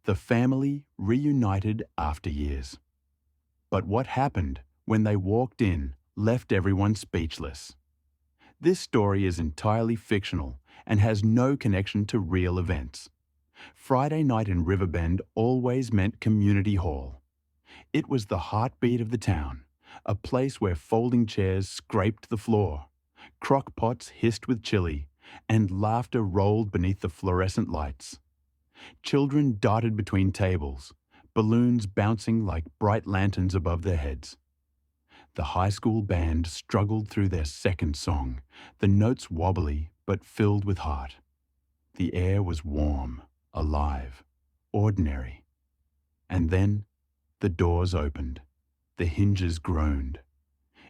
The family reunited after years. But what happened when they walked in left everyone speechless. This story is entirely fictional and has no connection to real events. Friday night in Riverbend always meant community hall. It was the heartbeat of the town, a place where folding chairs scraped the floor, crock pots hissed with chili, and laughter rolled beneath the fluorescent lights. Children darted between tables, balloons bouncing like bright lanterns above their heads. The high school band struggled through their second song, the notes wobbly but filled with heart. The air was warm, alive, ordinary. And then the doors opened. The hinges groaned.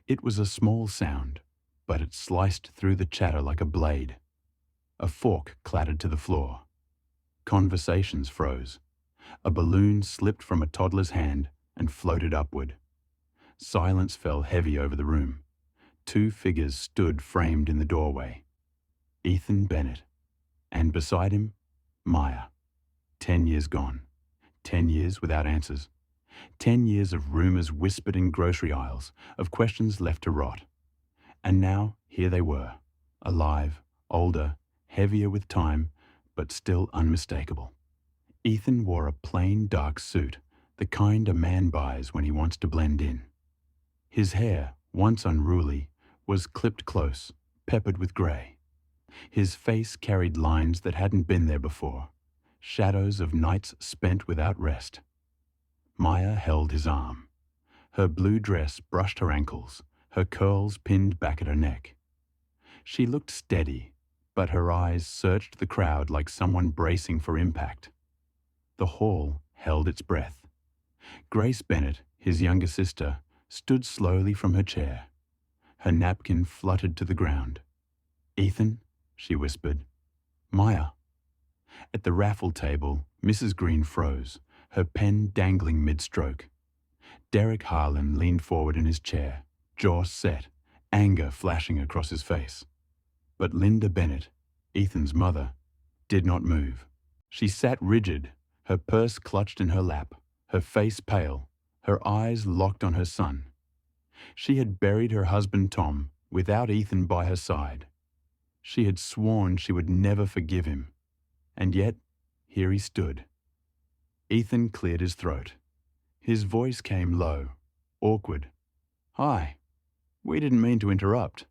It was a small sound, but it sliced through the chatter like a blade. A fork clattered to the floor. Conversations froze. A balloon slipped from a toddler's hand and floated upward. Silence fell heavy over the room. Two figures stood framed in the doorway. Ethan Bennett, and beside him, Maya. 10 years gone. 10 years without answers. 10 years of rumors whispered in grocery aisles, of questions left to rot. And now, here they were, alive, older, heavier with time, but still unmistakable. Ethan wore a plain dark suit, the kind a man buys when he wants to blend in. His hair, once unruly, was clipped close, peppered with grey. His face carried lines that hadn't been there before, shadows of nights spent without rest. Maya held his arm. Her blue dress brushed her ankles, her curls pinned back at her neck. She looked steady, but her eyes searched the crowd like someone bracing for impact. The hall held its breath. Grace Bennett, his younger sister, stood slowly from her chair. Her napkin fluttered to the ground. "Ethan," she whispered. "Maya." At the raffle table, Mrs. Green froze, her pen dangling mid-stroke. Derek Harlan leaned forward in his chair, jaw set, anger flashing across his face. But Linda Bennett, Ethan's mother, did not move. She sat rigid, her purse clutched in her lap, her face pale, her eyes locked on her son. She had buried her husband Tom without Ethan by her side. She had sworn she would never forgive him. And yet, here he stood. Ethan cleared his throat. His voice came low, awkward. "Hi. We didn't mean to interrupt."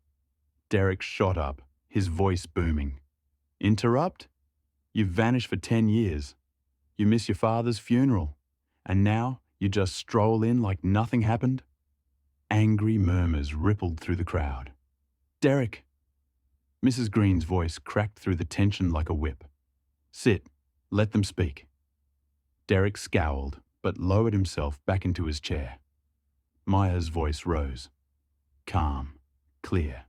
Derek shot up, his voice booming. "Interrupt? You've vanished for 10 years. You miss your father's funeral. And now you just stroll in like nothing happened?" Angry murmurs rippled through the crowd. "Derek!" Mrs. Green's voice cracked through the tension like a whip. "Sit. Let them speak." Derek scowled, but lowered himself back into his chair. Maya's voice rose. Calm, clear.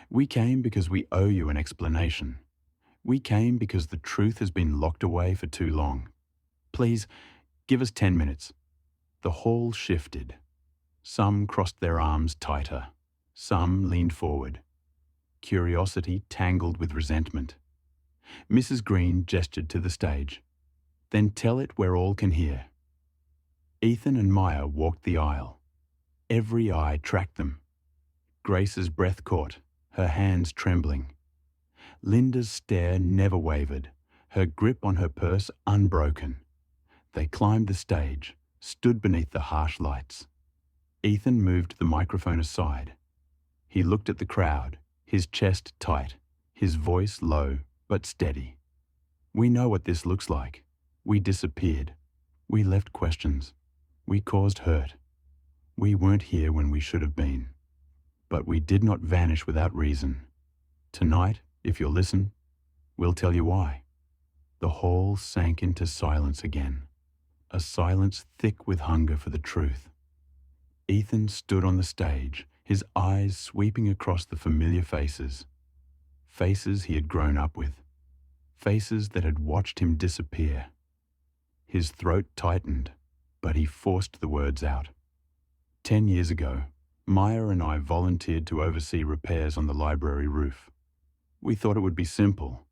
"We came because we owe you an explanation. We came because the truth has been locked away for too long. Please, give us 10 minutes." The hall shifted. Some crossed their arms tighter. Some leaned forward. Curiosity tangled with resentment. Mrs. Green gestured to the stage. "Then tell it where all can hear." Ethan and Maya walked the aisle. Every eye tracked them. Grace's breath caught, her hands trembling. Linda's stare never wavered, her grip on her purse unbroken. They climbed the stage, stood beneath the harsh lights. Ethan moved the microphone aside. He looked at the crowd, his chest tight, his voice low but steady. "We know what this looks like. We disappeared. We left questions. We caused hurt. We weren't here when we should have been. But we did not vanish without reason. Tonight, if you'll listen, we'll tell you why." The hall sank into silence again, a silence thick with hunger for the truth. Ethan stood on the stage, his eyes sweeping across the familiar faces. Faces he had grown up with. Faces that had watched him disappear. His throat tightened, but he forced the words out. 10 years ago, Maya and I volunteered to oversee repairs on the library roof. We thought it would be simple.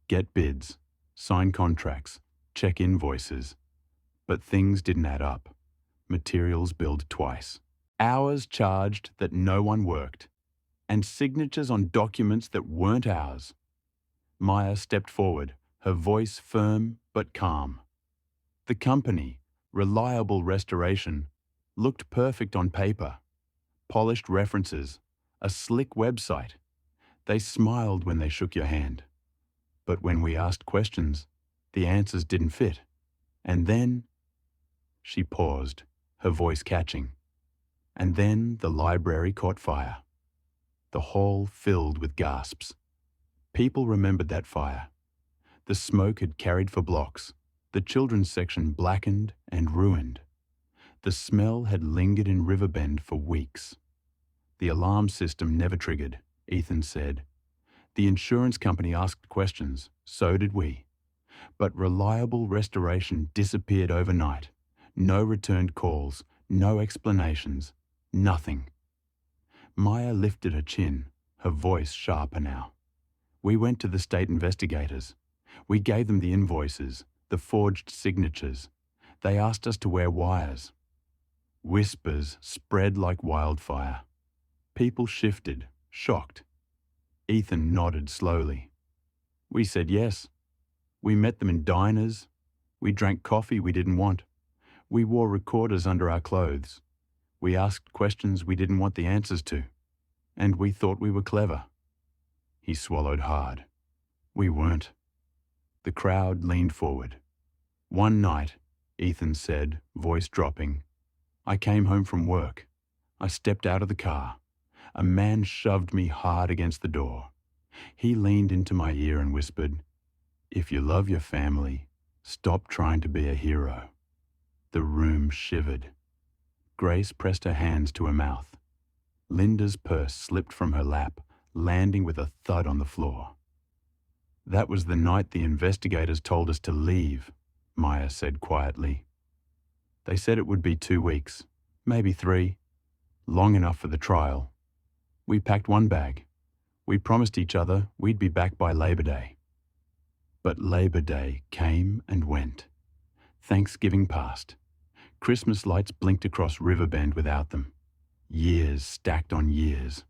Get bids, sign contracts, check invoices. But things didn't add up. Materials billed twice. Hours charged that no one worked. And signatures on documents that weren't ours. Maya stepped forward, her voice firm but calm. The company, Reliable Restoration, looked perfect on paper. Polished references, a slick website. They smiled when they shook your hand. But when we asked questions, the answers didn't fit. And then, she paused, her voice catching. And then the library caught fire. The hall filled with gasps. People remembered that fire. The smoke had carried for blocks, the children's section blackened and ruined. The smell had lingered in Riverbend for weeks. The alarm system never triggered, Ethan said. The insurance company asked questions, so did we. But Reliable Restoration disappeared overnight. No returned calls, no explanations, nothing. Maya lifted her chin, her voice sharper now. We went to the state investigators. We gave them the invoices, the forged signatures. They asked us to wear wires. Whispers spread like wildfire. People shifted, shocked. Ethan nodded slowly. We said yes. We met them in diners. We drank coffee we didn't want. We wore recorders under our clothes. We asked questions we didn't want the answers to. And we thought we were clever. He swallowed hard. We weren't. The crowd leaned forward. One night, Ethan said, voice dropping, I came home from work. I stepped out of the car. A man shoved me hard against the door. He leaned into my ear and whispered, if you love your family, stop trying to be a hero. The room shivered. Grace pressed her hands to her mouth. Linda's purse slipped from her lap, landing with a thud on the floor. That was the night the investigators told us to leave, Maya said quietly. They said it would be 2 weeks, maybe 3, long enough for the trial. We packed one bag. We promised each other we'd be back by Labor Day. But Labor Day came and went. Thanksgiving passed. Christmas lights blinked across Riverbend without them. Years stacked on years.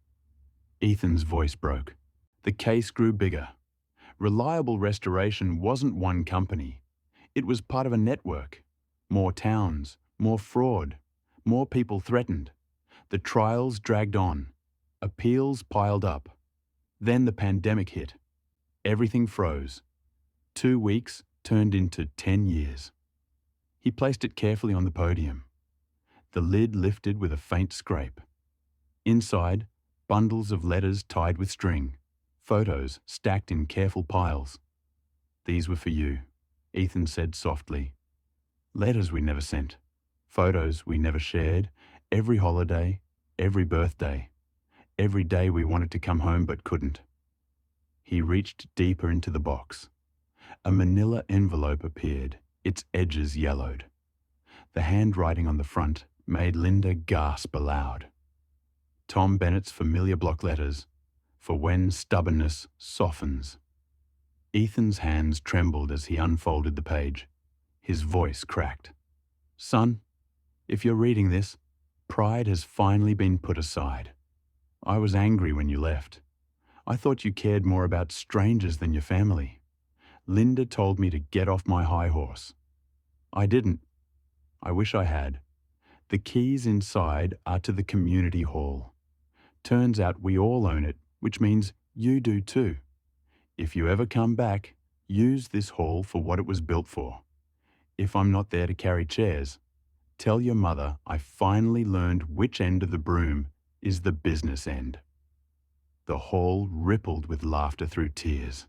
Ethan's voice broke. The case grew bigger. Reliable Restoration wasn't one company. It was part of a network. More towns, more fraud, more people threatened. The trials dragged on. Appeals piled up. Then the pandemic hit. Everything froze. 2 weeks turned into 10 years. He placed it carefully on the podium. The lid lifted with a faint scrape. Inside, bundles of letters tied with string, photos stacked in careful piles. These were for you, Ethan said softly. Letters we never sent, photos we never shared, every holiday, every birthday, every day we wanted to come home but couldn't. He reached deeper into the box. A manila envelope appeared, its edges yellowed. The handwriting on the front made Linda gasp aloud. Tom Bennett's familiar block letters, for when stubbornness softens. Ethan's hands trembled as he unfolded the page. His voice cracked. Son, if you're reading this, pride has finally been put aside. I was angry when you left. I thought you cared more about strangers than your family. Linda told me to get off my high horse. I didn't. I wish I had. The keys inside are to the community hall. Turns out we all own it, which means you do too. If you ever come back, use this hall for what it was built for. If I'm not there to carry chairs, tell your mother I finally learned which end of the broom is the business end. The hall rippled with laughter through tears.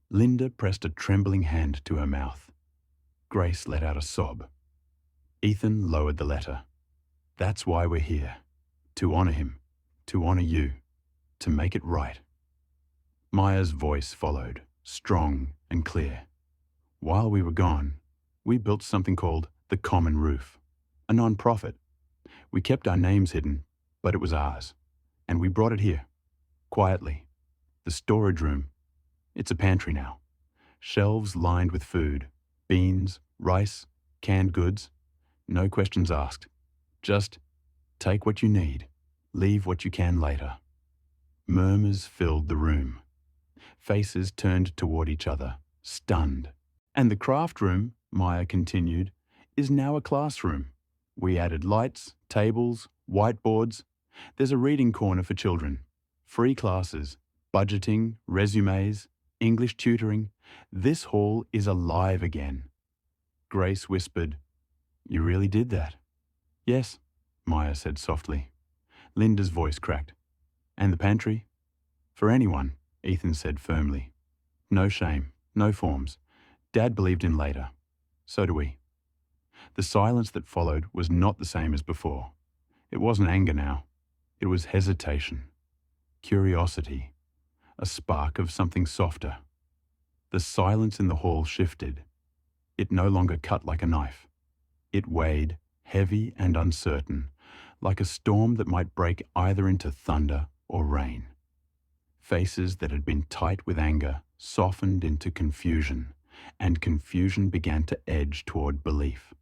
Linda pressed a trembling hand to her mouth. Grace let out a sob. Ethan lowered the letter. That's why we're here. To honor him. To honor you. To make it right. Maya's voice followed, strong and clear. While we were gone, we built something called the Common Roof, a non-profit. We kept our names hidden, but it was ours. And we brought it here, quietly. The storage room. It's a pantry now. Shelves lined with food. Beans, rice, canned goods. No questions asked. Just take what you need. Leave what you can later. Murmurs filled the room. Faces turned toward each other, stunned. And the craft room, Maya continued, is now a classroom. We added lights, tables, whiteboards. There's a reading corner for children. Free classes, budgeting, resumes, English tutoring. This hall is alive again. Grace whispered, "You really did that?" "Yes," Maya said softly. Linda's voice cracked. "And the pantry?" "For anyone," Ethan said firmly. "No shame, no forms. Dad believed in later. So do we." The silence that followed was not the same as before. It wasn't anger now. It was hesitation, curiosity, a spark of something softer. The silence in the hall shifted. It no longer cut like a knife. It weighed, heavy and uncertain, like a storm that might break either into thunder or rain. Faces that had been tight with anger softened into confusion, and confusion began to edge toward belief.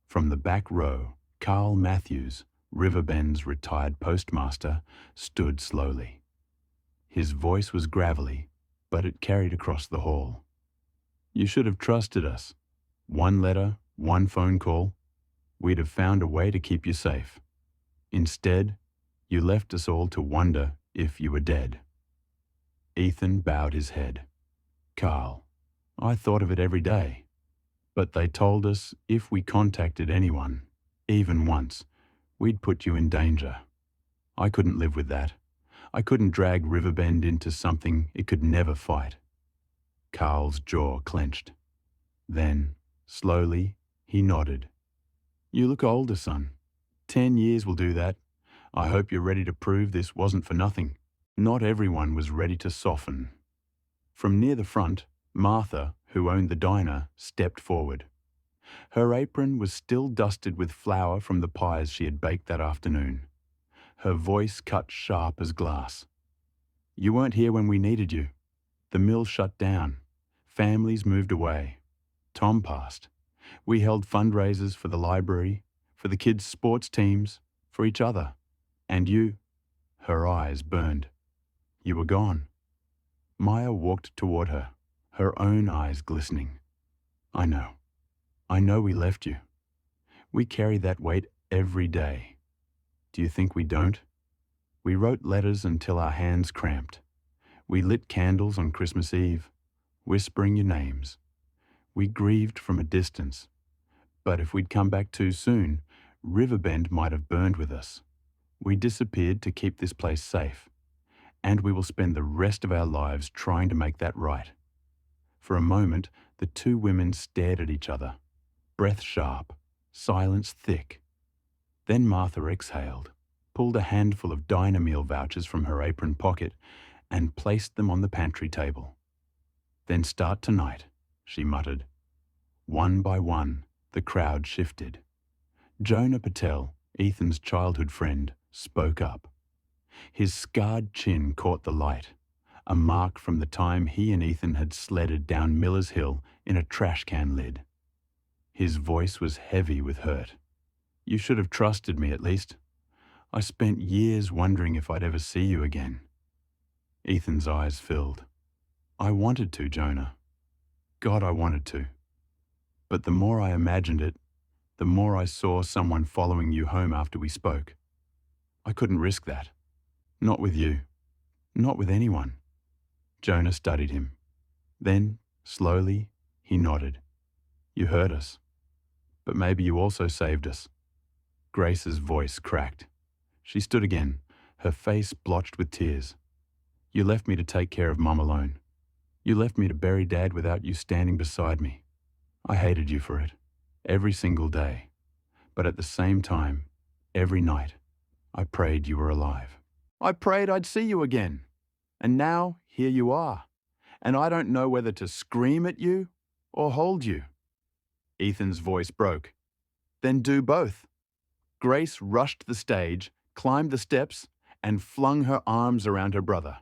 From the back row, Carl Matthews, Riverbend's retired postmaster, stood slowly. His voice was gravelly, but it carried across the hall. "You should have trusted us. One letter, one phone call. We'd have found a way to keep you safe. Instead, you left us all to wonder if you were dead." Ethan bowed his head. "Carl, I thought of it every day. But they told us if we contacted anyone, even once, we'd put you in danger. I couldn't live with that. I couldn't drag Riverbend into something it could never fight." Carl's jaw clenched. Then, slowly, he nodded. "You look older, son. 10 years will do that. I hope you're ready to prove this wasn't for nothing." Not everyone was ready to soften. From near the front, Martha, who owned the diner, stepped forward. Her apron was still dusted with flour from the pies she had baked that afternoon. Her voice cut sharp as glass. "You weren't here when we needed you. The mill shut down. Families moved away. Tom passed. We held fundraisers for the library, for the kids' sports teams, for each other. And you—" Her eyes burned. "You were gone." Maya walked toward her, her own eyes glistening. "I know. I know we left you. We carry that weight every day. Do you think we don't? We wrote letters until our hands cramped. We lit candles on Christmas Eve, whispering your names. We grieved from a distance. But if we'd come back too soon, Riverbend might have burned with us. We disappeared to keep this place safe. And we will spend the rest of our lives trying to make that right." For a moment, the two women stared at each other, breath sharp, silence thick. Then Martha exhaled, pulled a handful of diner meal vouchers from her apron pocket, and placed them on the pantry table. "Then start tonight," she muttered. One by one, the crowd shifted. Jonah Patel, Ethan's childhood friend, spoke up. His scarred chin caught the light, a mark from the time he and Ethan had sledded down Miller's Hill in a trash can lid. His voice was heavy with hurt. "You should have trusted me at least. I spent years wondering if I'd ever see you again." Ethan's eyes filled. "I wanted to, Jonah. God, I wanted to. But the more I imagined it, the more I saw someone following you home after we spoke. I couldn't risk that. Not with you. Not with anyone." Jonah studied him. Then, slowly, he nodded. "You hurt us. But maybe you also saved us." Grace's voice cracked. She stood again, her face blotched with tears. "You left me to take care of Mum alone. You left me to bury Dad without you standing beside me. I hated you for it, every single day. But at the same time, every night, I prayed you were alive. I prayed I'd see you again. And now, here you are. And I don't know whether to scream at you or hold you." Ethan's voice broke. "Then do both." Grace rushed the stage, climbed the steps, and flung her arms around her brother.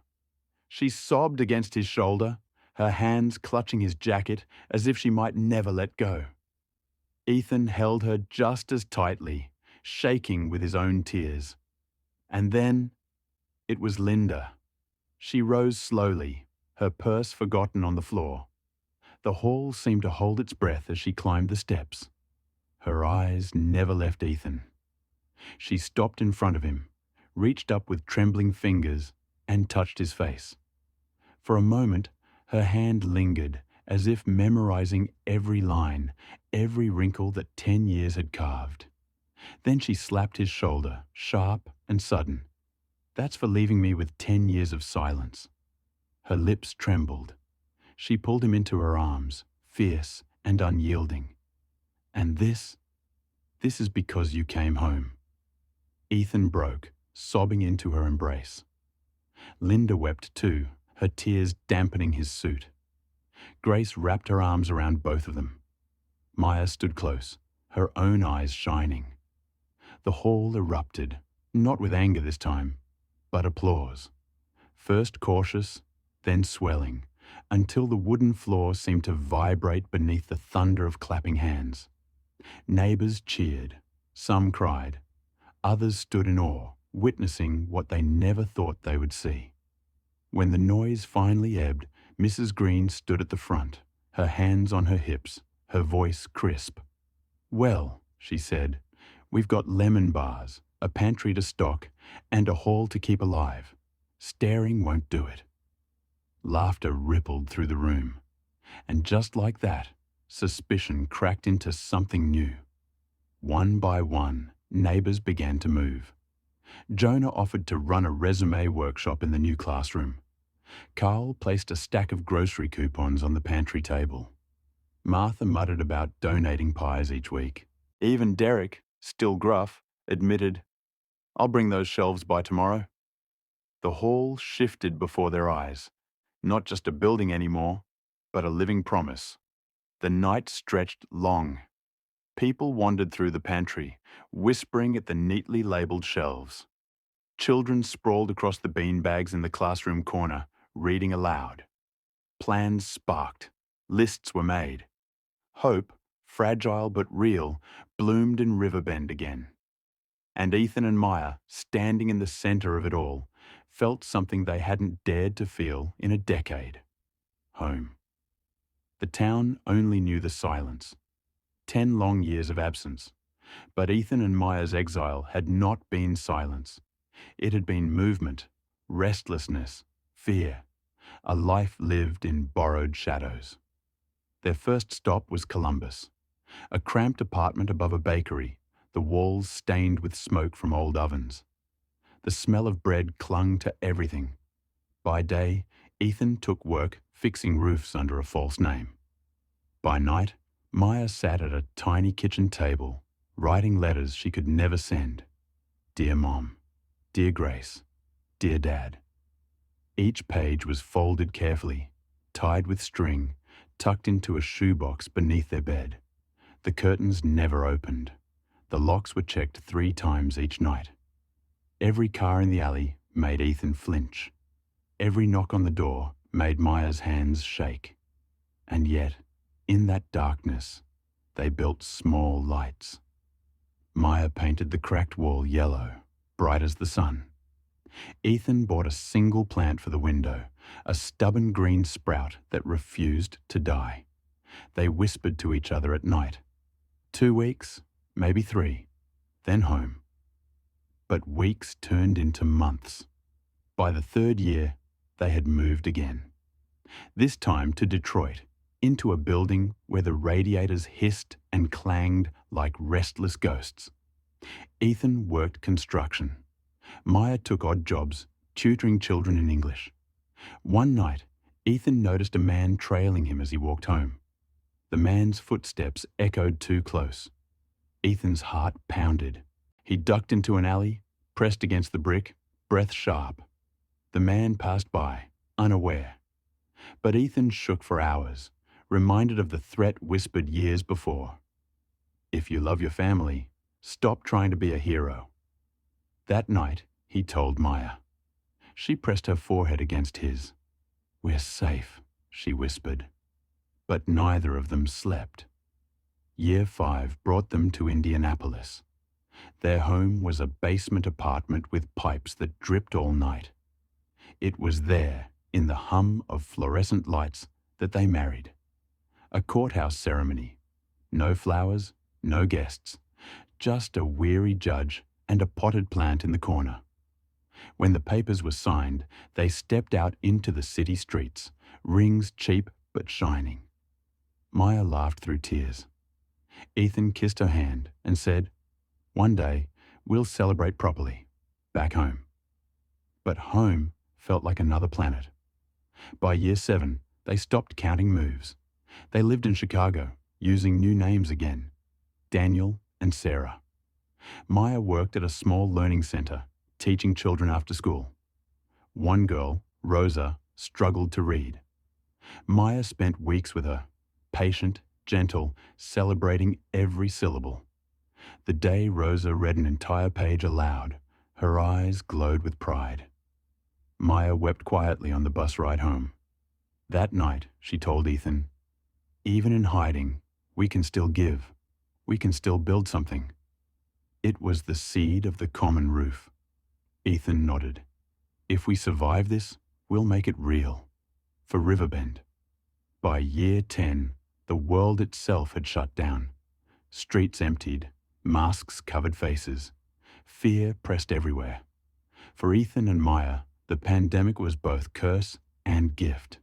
She sobbed against his shoulder, her hands clutching his jacket as if she might never let go. Ethan held her just as tightly, shaking with his own tears. And then it was Linda. She rose slowly, her purse forgotten on the floor. The hall seemed to hold its breath as she climbed the steps. Her eyes never left Ethan. She stopped in front of him, reached up with trembling fingers, and touched his face. For a moment, her hand lingered, as if memorizing every line, every wrinkle that 10 years had carved. Then she slapped his shoulder, sharp and sudden. "That's for leaving me with 10 years of silence." Her lips trembled. She pulled him into her arms, fierce and unyielding. "And this is because you came home." Ethan broke, sobbing into her embrace. Linda wept too, her tears dampening his suit. Grace wrapped her arms around both of them. Maya stood close, her own eyes shining. The hall erupted, not with anger this time, but applause. First cautious, then swelling, until the wooden floor seemed to vibrate beneath the thunder of clapping hands. Neighbors cheered, some cried, others stood in awe, witnessing what they never thought they would see. When the noise finally ebbed, Mrs. Green stood at the front, her hands on her hips, her voice crisp. "Well," she said, "we've got lemon bars, a pantry to stock, and a hall to keep alive. Staring won't do it." Laughter rippled through the room. And just like that, suspicion cracked into something new. One by one, neighbors began to move. Jonah offered to run a resume workshop in the new classroom. Carl placed a stack of grocery coupons on the pantry table. Martha muttered about donating pies each week. Even Derek, still gruff, admitted, "I'll bring those shelves by tomorrow." The hall shifted before their eyes. Not just a building anymore, but a living promise. The night stretched long. People wandered through the pantry, whispering at the neatly labeled shelves. Children sprawled across the beanbags in the classroom corner, reading aloud. Plans sparked. Lists were made. Hope, fragile but real, bloomed in Riverbend again. And Ethan and Maya, standing in the center of it all, felt something they hadn't dared to feel in a decade. Home. The town only knew the silence. 10 long years of absence. But Ethan and Maya's exile had not been silence. It had been movement, restlessness, fear, a life lived in borrowed shadows. Their first stop was Columbus, a cramped apartment above a bakery, the walls stained with smoke from old ovens. The smell of bread clung to everything. By day, Ethan took work fixing roofs under a false name. By night, Maya sat at a tiny kitchen table, writing letters she could never send. "Dear Mom, Dear Grace, Dear Dad." Each page was folded carefully, tied with string, tucked into a shoebox beneath their bed. The curtains never opened. The locks were checked 3 times each night. Every car in the alley made Ethan flinch. Every knock on the door made Maya's hands shake. And yet, in that darkness, they built small lights. Maya painted the cracked wall yellow, bright as the sun. Ethan bought a single plant for the window, a stubborn green sprout that refused to die. They whispered to each other at night. 2 weeks, maybe 3, then home. But weeks turned into months. By the 3rd year, they had moved again. This time to Detroit, into a building where the radiators hissed and clanged like restless ghosts. Ethan worked construction. Maya took odd jobs, tutoring children in English. One night, Ethan noticed a man trailing him as he walked home. The man's footsteps echoed too close. Ethan's heart pounded. He ducked into an alley, pressed against the brick, breath sharp. The man passed by, unaware. But Ethan shook for hours, reminded of the threat whispered years before. "If you love your family, stop trying to be a hero." That night, he told Maya. She pressed her forehead against his. "We're safe," she whispered. But neither of them slept. Year 5 brought them to Indianapolis. Their home was a basement apartment with pipes that dripped all night. It was there, in the hum of fluorescent lights, that they married. A courthouse ceremony. No flowers, no guests, just a weary judge and a potted plant in the corner. When the papers were signed, they stepped out into the city streets, rings cheap but shining. Maya laughed through tears. Ethan kissed her hand and said, "One day, we'll celebrate properly, back home." But home felt like another planet. By year 7, they stopped counting moves. They lived in Chicago, using new names again, Daniel and Sarah. Maya worked at a small learning center, teaching children after school. One girl, Rosa, struggled to read. Maya spent weeks with her, patient, gentle, celebrating every syllable. The day Rosa read an entire page aloud, her eyes glowed with pride. Maya wept quietly on the bus ride home. That night, she told Ethan, "Even in hiding, we can still give. We can still build something." It was the seed of the common roof. Ethan nodded. "If we survive this, we'll make it real. For Riverbend." By year 10, the world itself had shut down. Streets emptied, masks covered faces. Fear pressed everywhere. For Ethan and Maya, the pandemic was both curse and gift.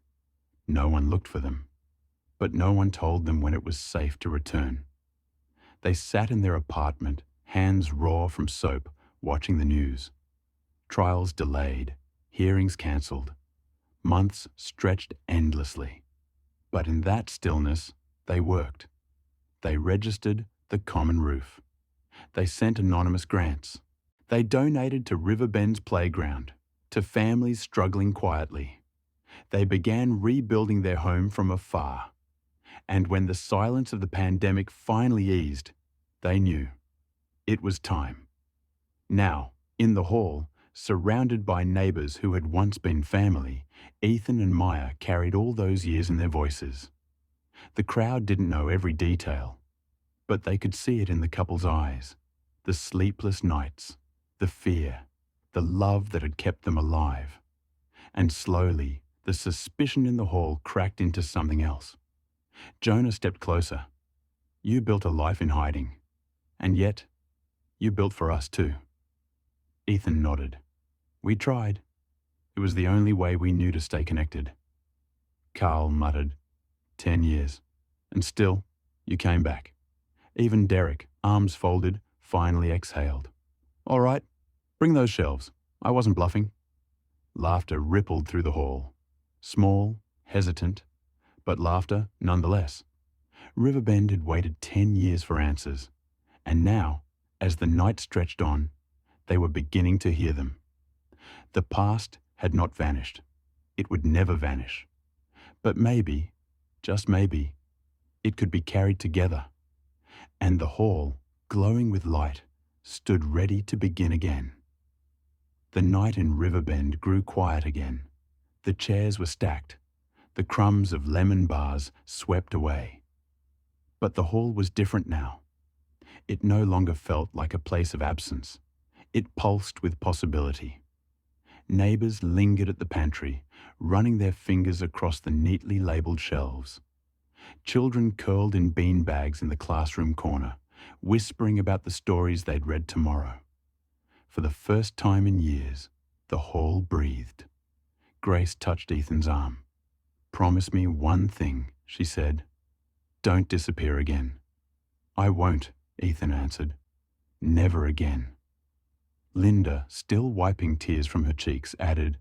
No one looked for them, but no one told them when it was safe to return. They sat in their apartment, hands raw from soap, watching the news. Trials delayed, hearings cancelled. Months stretched endlessly. But in that stillness, they worked. They registered the common roof. They sent anonymous grants. They donated to Riverbend's playground, to families struggling quietly. They began rebuilding their home from afar. And when the silence of the pandemic finally eased, they knew it was time. Now, in the hall, surrounded by neighbors who had once been family, Ethan and Maya carried all those years in their voices. The crowd didn't know every detail, but they could see it in the couple's eyes. The sleepless nights, the fear, the love that had kept them alive. And slowly, the suspicion in the hall cracked into something else. Jonah stepped closer. "You built a life in hiding. And yet, you built for us too." Ethan nodded. "We tried. It was the only way we knew to stay connected." Carl muttered, 10 years. And still, you came back." Even Derek, arms folded, finally exhaled. "All right, bring those shelves. I wasn't bluffing." Laughter rippled through the hall. Small, hesitant, but laughter nonetheless. Riverbend had waited 10 years for answers. And now, as the night stretched on, they were beginning to hear them. The past had not vanished. It would never vanish. But maybe, just maybe, it could be carried together. And the hall, glowing with light, stood ready to begin again. The night in Riverbend grew quiet again. The chairs were stacked. The crumbs of lemon bars swept away. But the hall was different now. It no longer felt like a place of absence. It pulsed with possibility. Neighbors lingered at the pantry, running their fingers across the neatly labeled shelves. Children curled in bean bags in the classroom corner, whispering about the stories they'd read tomorrow. For the first time in years, the hall breathed. Grace touched Ethan's arm. "Promise me one thing," she said. "Don't disappear again." "I won't," Ethan answered. "Never again." Linda, still wiping tears from her cheeks, added,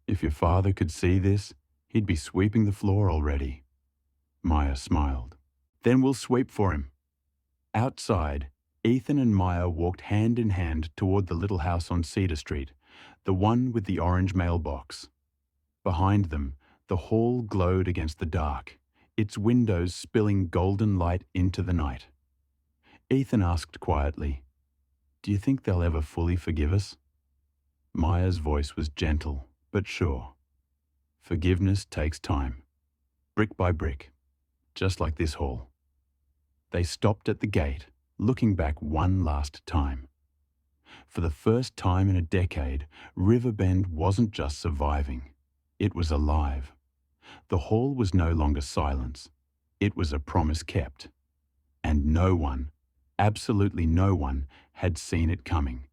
"If your father could see this, he'd be sweeping the floor already." Maya smiled. "Then we'll sweep for him." Outside, Ethan and Maya walked hand in hand toward the little house on Cedar Street, the one with the orange mailbox. Behind them, the hall glowed against the dark, its windows spilling golden light into the night. Ethan asked quietly, "Do you think they'll ever fully forgive us?" Maya's voice was gentle, but sure. "Forgiveness takes time. brick by brick, just like this hall. They stopped at the gate, looking back one last time. For the first time in a decade, Riverbend wasn't just surviving. It was alive. The hall was no longer silence. It was a promise kept. And no one, absolutely no one, had seen it coming.